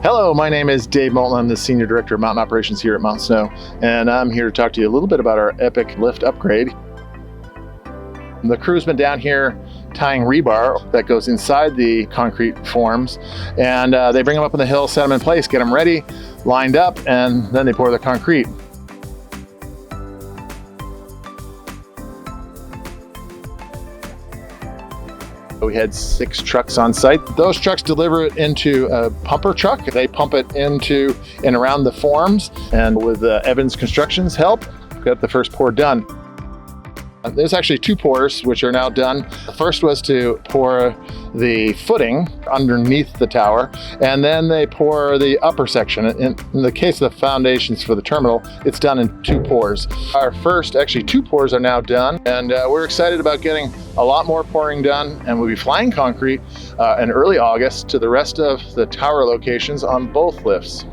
Hello, my name is Dave Moulton. I'm the Senior Director of Mountain Operations here at Mountain Snow, and I'm here to talk to you a little bit about our epic lift upgrade. The crew's been down here tying rebar that goes inside the concrete forms, and they bring them up on the hill, set them in place, get them ready, lined up, and then they pour the concrete. We had 6 trucks on site. Those trucks deliver it into a pumper truck. They pump it into and around the forms, and with Evans Construction's help, got the first pour done. There's actually 2 pours which are now done. The first was to pour the footing underneath the tower, and then they pour the upper section. In the case of the foundations for the terminal, it's done in 2 pours. Our first, actually 2 pours are now done, and we're excited about getting a lot more pouring done, and we'll be flying concrete in early August to the rest of the tower locations on both lifts.